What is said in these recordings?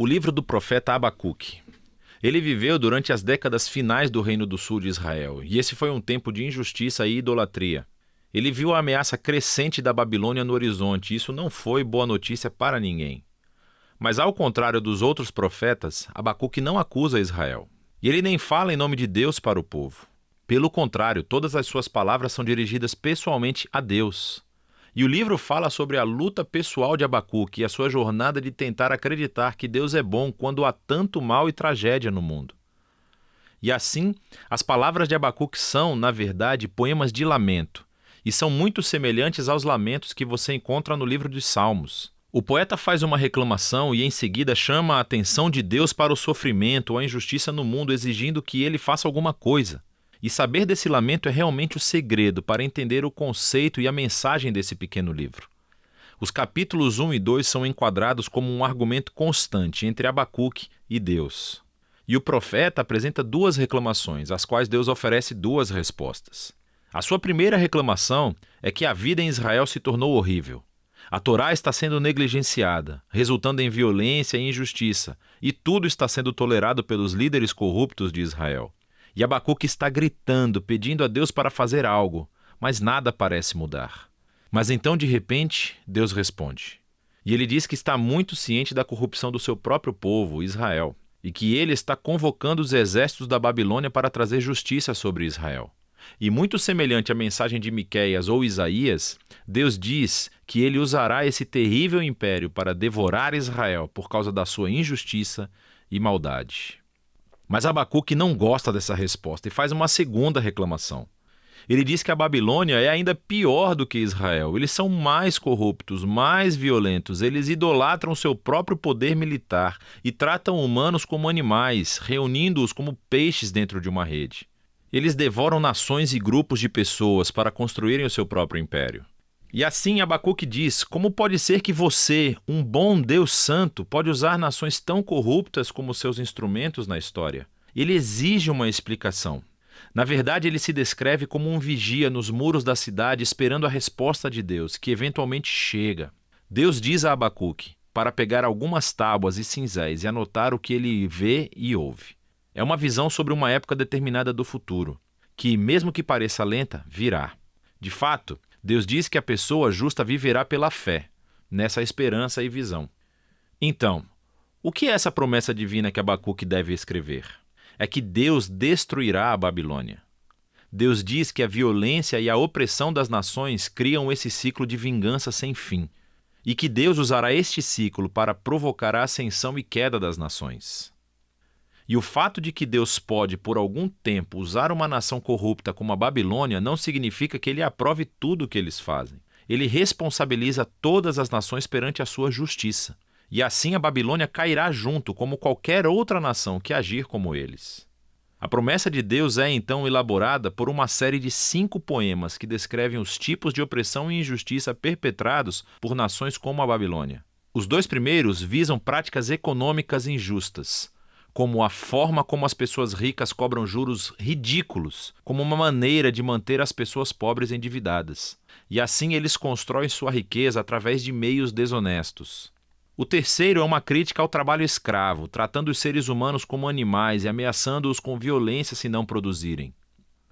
O livro do profeta Abacuque. Ele viveu durante as décadas finais do Reino do Sul de Israel, e esse foi um tempo de injustiça e idolatria. Ele viu a ameaça crescente da Babilônia no horizonte, e isso não foi boa notícia para ninguém. Mas ao contrário dos outros profetas, Abacuque não acusa Israel. E ele nem fala em nome de Deus para o povo. Pelo contrário, todas as suas palavras são dirigidas pessoalmente a Deus. E o livro fala sobre a luta pessoal de Abacuque e a sua jornada de tentar acreditar que Deus é bom quando há tanto mal e tragédia no mundo. E assim, as palavras de Abacuque são, na verdade, poemas de lamento, e são muito semelhantes aos lamentos que você encontra no livro dos Salmos. O poeta faz uma reclamação e em seguida chama a atenção de Deus para o sofrimento ou a injustiça no mundo, exigindo que ele faça alguma coisa. E saber desse lamento é realmente o segredo para entender o conceito e a mensagem desse pequeno livro. Os capítulos 1 e 2 são enquadrados como um argumento constante entre Abacuque e Deus. E o profeta apresenta duas reclamações, às quais Deus oferece duas respostas. A sua primeira reclamação é que a vida em Israel se tornou horrível. A Torá está sendo negligenciada, resultando em violência e injustiça, e tudo está sendo tolerado pelos líderes corruptos de Israel. E Abacuque está gritando, pedindo a Deus para fazer algo, mas nada parece mudar. Mas então, de repente, Deus responde. E ele diz que está muito ciente da corrupção do seu próprio povo, Israel, e que ele está convocando os exércitos da Babilônia para trazer justiça sobre Israel. E muito semelhante à mensagem de Miqueias ou Isaías, Deus diz que ele usará esse terrível império para devorar Israel por causa da sua injustiça e maldade. Mas Abacuque não gosta dessa resposta e faz uma segunda reclamação. Ele diz que a Babilônia é ainda pior do que Israel. Eles são mais corruptos, mais violentos. Eles idolatram seu próprio poder militar e tratam humanos como animais, reunindo-os como peixes dentro de uma rede. Eles devoram nações e grupos de pessoas para construírem o seu próprio império. E assim Abacuque diz: como pode ser que você, um bom Deus santo, pode usar nações tão corruptas como seus instrumentos na história? Ele exige uma explicação. Na verdade, ele se descreve como um vigia nos muros da cidade esperando a resposta de Deus, que eventualmente chega. Deus diz a Abacuque para pegar algumas tábuas e cinzéis e anotar o que ele vê e ouve. É uma visão sobre uma época determinada do futuro, que, mesmo que pareça lenta, virá. De fato, Deus diz que a pessoa justa viverá pela fé, nessa esperança e visão. Então, o que é essa promessa divina que Abacuque deve escrever? É que Deus destruirá a Babilônia. Deus diz que a violência e a opressão das nações criam esse ciclo de vingança sem fim, e que Deus usará este ciclo para provocar a ascensão e queda das nações. E o fato de que Deus pode, por algum tempo, usar uma nação corrupta como a Babilônia não significa que ele aprove tudo o que eles fazem. Ele responsabiliza todas as nações perante a sua justiça. E assim a Babilônia cairá junto, como qualquer outra nação que agir como eles. A promessa de Deus é, então, elaborada por uma série de 5 poemas que descrevem os tipos de opressão e injustiça perpetrados por nações como a Babilônia. Os 2 primeiros visam práticas econômicas injustas, como a forma como as pessoas ricas cobram juros ridículos, como uma maneira de manter as pessoas pobres endividadas. E assim eles constroem sua riqueza através de meios desonestos. O terceiro é uma crítica ao trabalho escravo, tratando os seres humanos como animais e ameaçando-os com violência se não produzirem.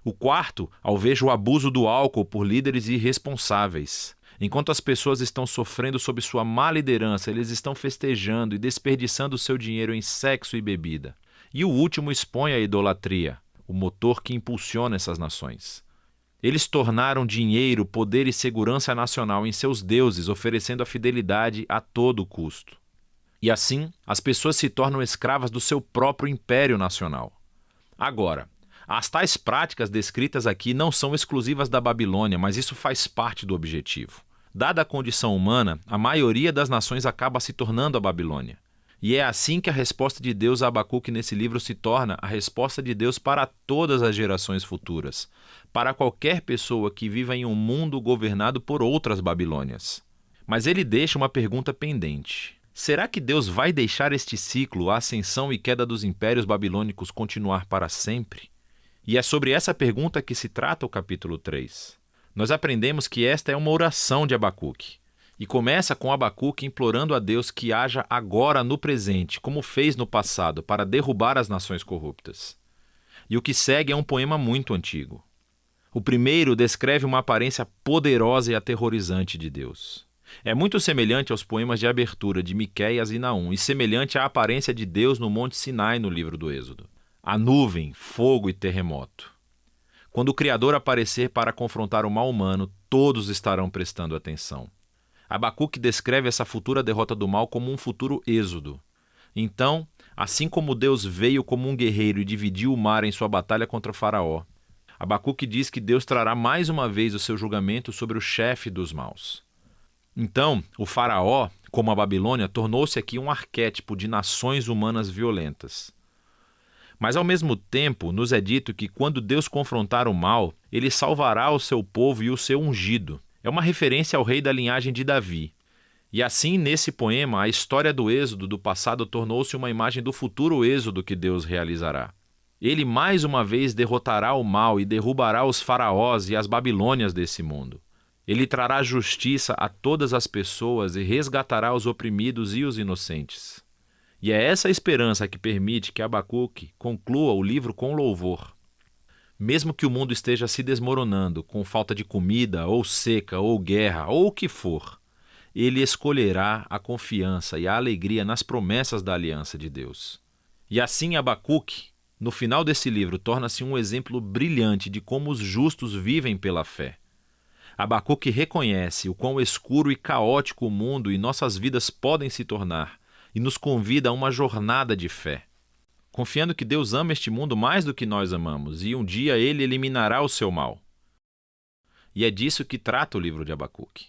O quarto alveja o abuso do álcool por líderes irresponsáveis. Enquanto as pessoas estão sofrendo sob sua má liderança, eles estão festejando e desperdiçando seu dinheiro em sexo e bebida. E o último expõe a idolatria, o motor que impulsiona essas nações. Eles tornaram dinheiro, poder e segurança nacional em seus deuses, oferecendo a fidelidade a todo custo. E assim, as pessoas se tornam escravas do seu próprio império nacional. Agora, as tais práticas descritas aqui não são exclusivas da Babilônia, mas isso faz parte do objetivo. Dada a condição humana, a maioria das nações acaba se tornando a Babilônia. E é assim que a resposta de Deus a Abacuque nesse livro se torna a resposta de Deus para todas as gerações futuras, para qualquer pessoa que viva em um mundo governado por outras Babilônias. Mas ele deixa uma pergunta pendente. Será que Deus vai deixar este ciclo, a ascensão e queda dos impérios babilônicos, continuar para sempre? E é sobre essa pergunta que se trata o capítulo 3. Nós aprendemos que esta é uma oração de Abacuque. E começa com Abacuque implorando a Deus que haja agora no presente, como fez no passado, para derrubar as nações corruptas. E o que segue é um poema muito antigo. O primeiro descreve uma aparência poderosa e aterrorizante de Deus. É muito semelhante aos poemas de abertura de Miqueias e Naum, e semelhante à aparência de Deus no Monte Sinai no livro do Êxodo. A nuvem, fogo e terremoto. Quando o Criador aparecer para confrontar o mal humano, todos estarão prestando atenção. Abacuque descreve essa futura derrota do mal como um futuro êxodo. Então, assim como Deus veio como um guerreiro e dividiu o mar em sua batalha contra Faraó, Abacuque diz que Deus trará mais uma vez o seu julgamento sobre o chefe dos maus. Então, o Faraó, como a Babilônia, tornou-se aqui um arquétipo de nações humanas violentas. Mas ao mesmo tempo, nos é dito que quando Deus confrontar o mal, ele salvará o seu povo e o seu ungido. É uma referência ao rei da linhagem de Davi. E assim, nesse poema, a história do êxodo do passado tornou-se uma imagem do futuro êxodo que Deus realizará. Ele mais uma vez derrotará o mal e derrubará os faraós e as babilônias desse mundo. Ele trará justiça a todas as pessoas e resgatará os oprimidos e os inocentes. E é essa esperança que permite que Abacuque conclua o livro com louvor. Mesmo que o mundo esteja se desmoronando, com falta de comida, ou seca, ou guerra, ou o que for, ele escolherá a confiança e a alegria nas promessas da aliança de Deus. E assim Abacuque, no final desse livro, torna-se um exemplo brilhante de como os justos vivem pela fé. Abacuque reconhece o quão escuro e caótico o mundo e nossas vidas podem se tornar e nos convida a uma jornada de fé, confiando que Deus ama este mundo mais do que nós amamos e um dia ele eliminará o seu mal. E é disso que trata o livro de Abacuque.